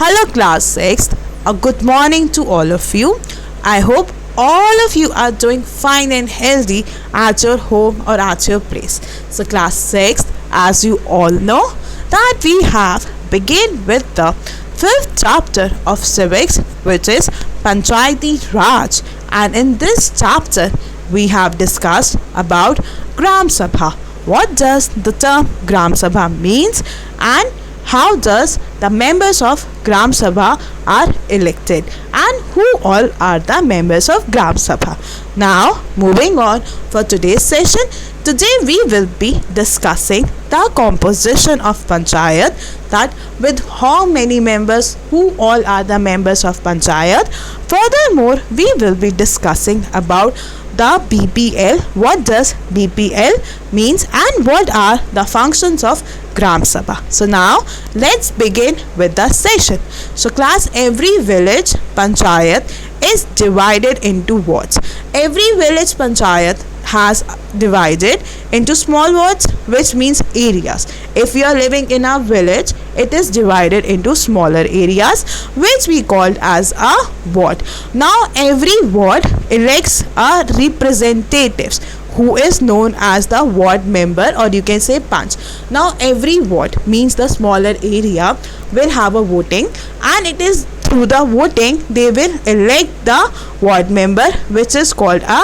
Hello class 6th, a good morning to all of you. I hope all of you are doing fine and healthy at your home or at your place. So class 6th, as you all know, that we have begin with the 5th chapter of civics, which is Panchayati Raj, and in this chapter we have discussed about Gram Sabha. What does the term Gram Sabha means and how does the members of Gram Sabha are elected and who all are the members of Gram Sabha. Now moving on for today's session, today we will be discussing the composition of Panchayat, that with how many members, who all are the members of Panchayat. Furthermore, we will be discussing about the BPL, what does BPL means and what are the functions of Gram Sabha. So now let's begin with the session. So class, every village Panchayat is divided into wards. Every village Panchayat has divided into small wards, which means areas. If you are living in a village, it is divided into smaller areas, which we called as a ward. Now every ward elects a representatives who is known as the ward member, or you can say Panch. Now every ward means the smaller area will have a voting, and it is through the voting they will elect the ward member, which is called a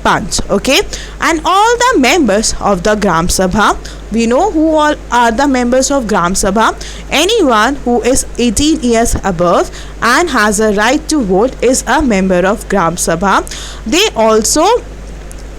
Panch. Okay, and all the members of the Gram Sabha, we know who all are the members of Gram Sabha. Anyone who is 18 years above and has a right to vote is a member of Gram Sabha. They also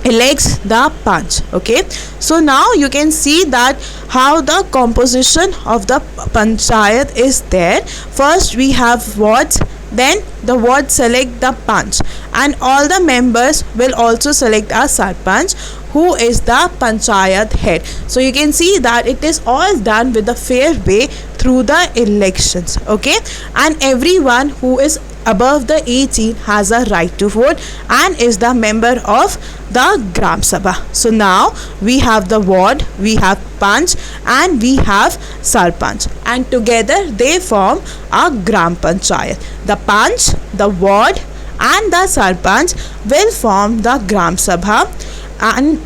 elects the Panch. Okay, so now you can see that how the composition of the Panchayat is there. First we have wards, then the ward select the Panch, and all the members will also select a Sarpanch, who is the Panchayat head. So you can see that it is all done with a fair way through the elections. Okay, and everyone who is above the 18 has a right to vote and is the member of the Gram Sabha. So now we have the ward, we have Panch and we have Sarpanch, and together they form a Gram Panchayat. The Panch, the ward and the Sarpanch will form the Gram Sabha and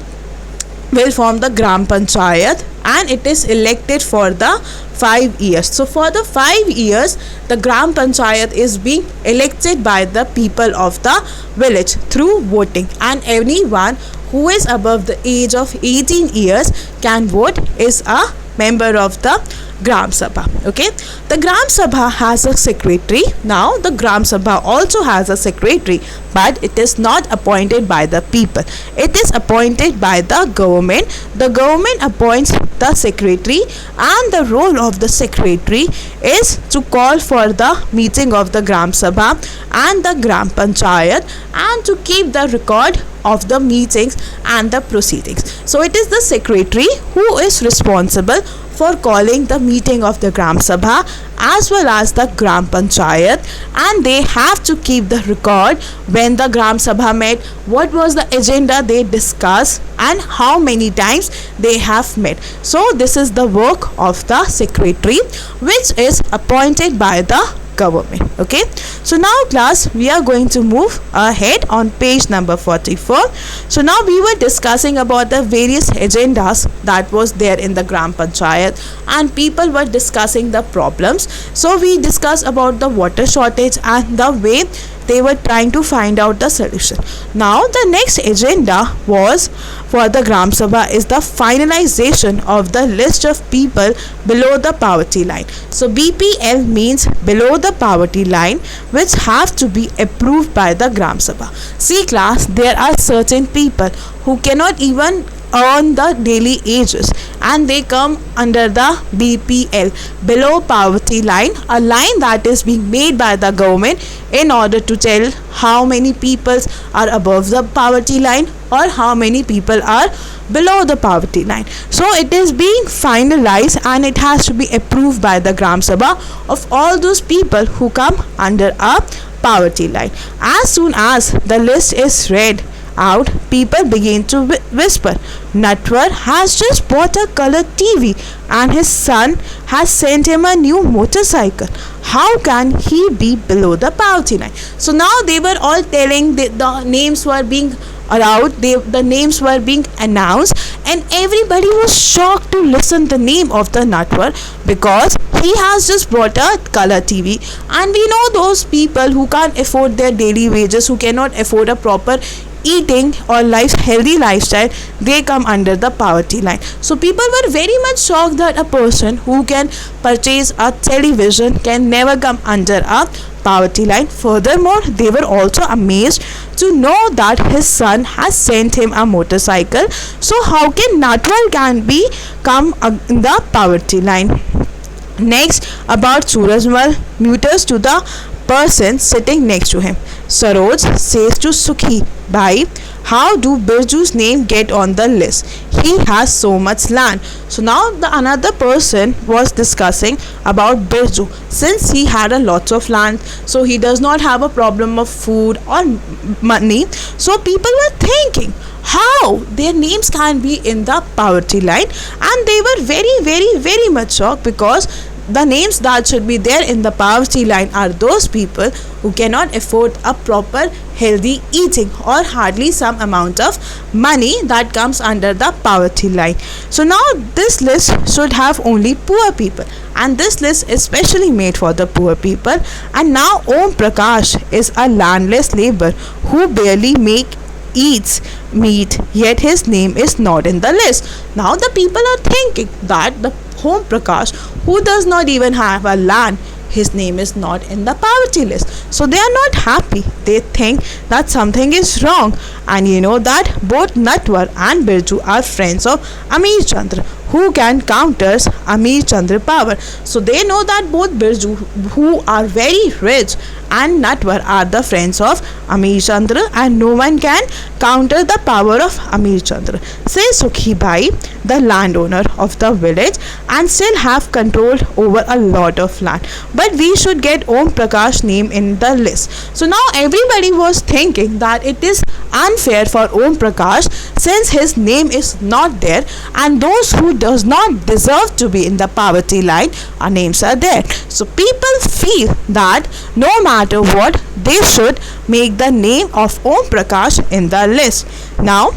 will form the Gram Panchayat, and it is elected for the 5 years. So for the 5 years the Gram Panchayat is being elected by the people of the village through voting, and anyone who is above the age of 18 years can vote, is a member of the Gram Sabha. Okay, the Gram Sabha has a secretary. Now the Gram Sabha also has a secretary, but it is not appointed by the people, it is appointed by the government. The government appoints the secretary, and the role of the secretary is to call for the meeting of the Gram Sabha and the Gram Panchayat, and to keep the record of the meetings and the proceedings. So it is the secretary who is responsible for calling the meeting of the Gram Sabha as well as the Gram Panchayat, and they have to keep the record when the Gram Sabha met, what was the agenda they discussed and how many times they have met. So this is the work of the secretary, which is appointed by the government. Okay, so now class, we are going to move ahead on page number 44. So now we were discussing about the various agendas that was there in the Gram Panchayat, and people were discussing the problems. So we discussed about the water shortage and the way they were trying to find out the solution. Now the next agenda was for the Gram Sabha is the finalization of the list of people below the poverty line. So BPL means below the poverty line, which have to be approved by the Gram Sabha. See class, there are certain people who cannot even earn the daily wages, and they come under the BPL, below poverty line, a line that is being made by the government in order to tell how many people are above the poverty line or how many people are below the poverty line. So it is being finalized and it has to be approved by the Gram Sabha of all those people who come under a poverty line. As soon as the list is read out, people began to whisper, Natwar has just bought a color TV and his son has sent him a new motorcycle. How can he be below the poverty line? So now they were all telling, the names were being around, the names were being announced, and everybody was shocked to listen the name of the Natwar, because he has just bought a color TV, and we know those people who can't afford their daily wages, who cannot afford a proper eating or healthy lifestyle, they come under the poverty line. So people were very much shocked that a person who can purchase a television can never come under a poverty line. Furthermore, they were also amazed to know that his son has sent him a motorcycle. So how can Natwar can be come in the poverty line? Next, about Surajmal muters to the person sitting next to him. Saroj says to Sukhi, Bhai, how do Birju's name get on the list? He has so much land. So now the another person was discussing about Birju. Since he had a lot of land, so he does not have a problem of food or money. So people were thinking how their names can be in the poverty line, and they were very much shocked, because the names that should be there in the poverty line are those people who cannot afford a proper healthy eating or hardly some amount of money that comes under the poverty line. So now this list should have only poor people, and this list is specially made for the poor people. And now Om Prakash is a landless laborer who barely eats meat, yet his name is not in the list. Now the people are thinking that the Om Prakash, who does not even have a land, his name is not in the poverty list. So they are not happy. They think that something is wrong. And you know that both Natwar and Birju are friends of Amir Chandra, who can counter Amir Chandra power. So they know that both Birju, who are very rich, and Natwar are the friends of Amir Chandra, and no one can counter the power of Amir Chandra. Says Sukhi Bhai, the landowner of the village, and still have control over a lot of land. But we should get Om Prakash name in the list. So now everybody was thinking that it is unfair for Om Prakash, since his name is not there, and those who does not deserve to be in the poverty line, our names are there. So people feel that no matter what, they should make the name of Om Prakash in the list. Now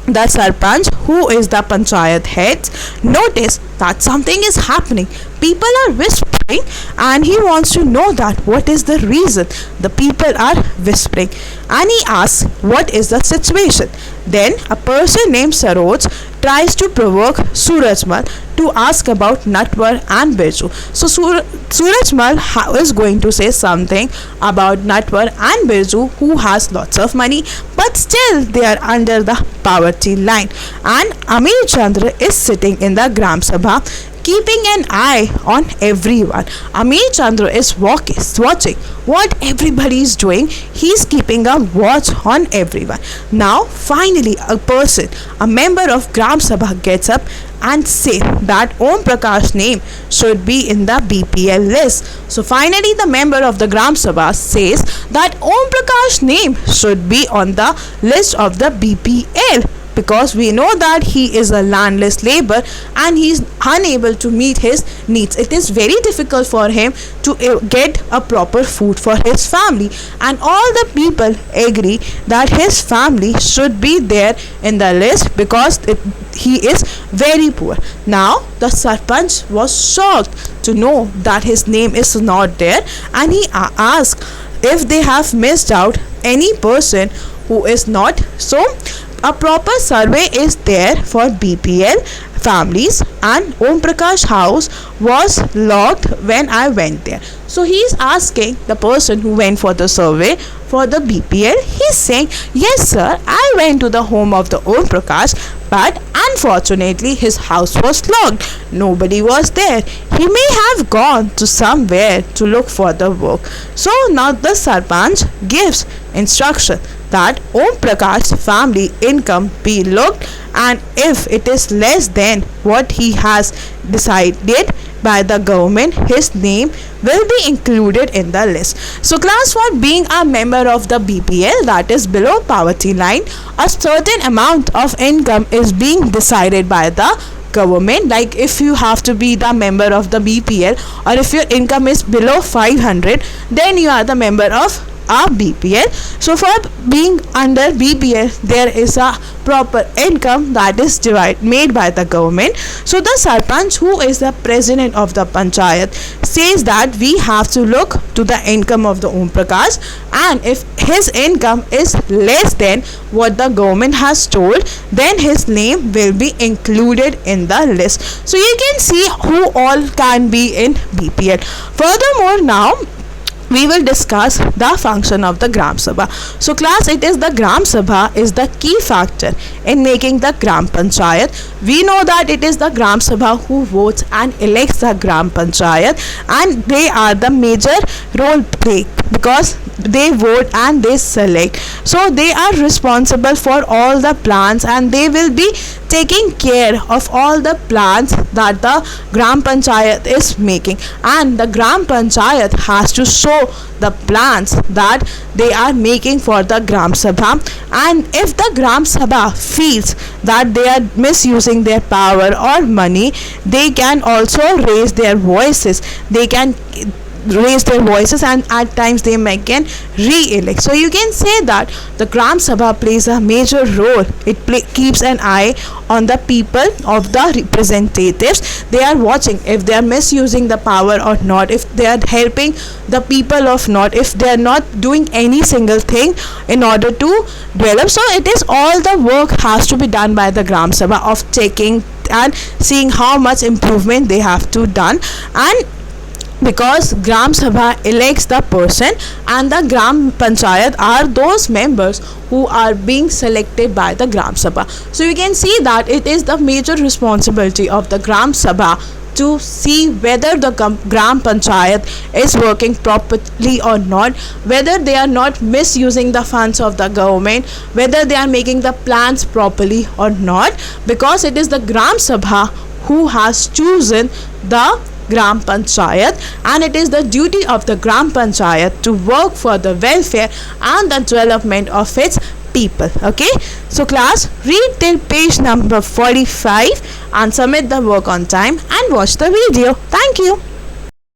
the Sarpanch, who is the Panchayat head, notice that something is happening. People are whispering, and he wants to know that what is the reason the people are whispering, and he asks what is the situation. Then a person named Saroj tries to provoke Surajmal to ask about Natwar and Birju. So Surajmal is going to say something about Natwar and Birju, who has lots of money, but still they are under the poverty line. And Amir Chandra is sitting in the Gram Sabha, keeping an eye on everyone. Amir Chandra is watching what everybody is doing. He's keeping a watch on everyone. Now finally a member of Gram Sabha gets up and say that Om Prakash name should be in the BPL list. So finally the member of the Gram Sabha says that Om Prakash name should be on the list of the BPL, because we know that he is a landless laborer and he is unable to meet his needs. It is very difficult for him to get a proper food for his family, and all the people agree that his family should be there in the list because he is very poor. Now the Sarpanch was shocked to know that his name is not there, and he asked if they have missed out any person who is not. So a proper survey is there for BPL families, and Om Prakash house was locked when I went there. So he is asking the person who went for the survey for the BPL. He is saying, yes sir, I went to the home of the Om Prakash, but unfortunately his house was locked. Nobody was there. He may have gone to somewhere to look for the work. So now the Sarpanch gives instruction that Om Prakash family income be looked, and if it is less than what he has decided, by the government, his name will be included in the list. So class, for being a member of the BPL, that is below poverty line, a certain amount of income is being decided by the government. Like if you have to be the member of the BPL, or if your income is below 500, then you are the member of a BPL. So for being under BPL, there is a proper income that is made by the government. So the Sarpanch, who is the president of the Panchayat, says that we have to look to the income of the Om Prakash, and if his income is less than what the government has told, then his name will be included in the list. So you can see who all can be in BPL. Furthermore, now we will discuss the function of the Gram Sabha. So class, it is the Gram Sabha is the key factor in making the Gram Panchayat. We know that it is the Gram Sabha who votes and elects the Gram Panchayat, and they are the major role play because they vote and they select. So they are responsible for all the plans, and they will be taking care of all the plans that the Gram Panchayat is making, and the Gram Panchayat has to show the plans that they are making for the Gram Sabha. And if the Gram Sabha feels that they are misusing their power or money, they can also raise their voices. They can raise their voices, and at times they may can re-elect. So you can say that the Gram Sabha plays a major role. It keeps an eye on the people of the representatives. They are watching if they are misusing the power or not, if they are helping the people or not, if they are not doing any single thing in order to develop. So it is all the work has to be done by the Gram Sabha of checking and seeing how much improvement they have to done. And because Gram Sabha elects the person, and the Gram Panchayat are those members who are being selected by the Gram Sabha. So you can see that it is the major responsibility of the Gram Sabha to see whether the Gram Panchayat is working properly or not, whether they are not misusing the funds of the government, whether they are making the plans properly or not, because it is the Gram Sabha who has chosen the Gram Panchayat, and it is the duty of the Gram Panchayat to work for the welfare and the development of its people. Okay, so class, read till page number 45 and submit the work on time and watch the video. Thank you.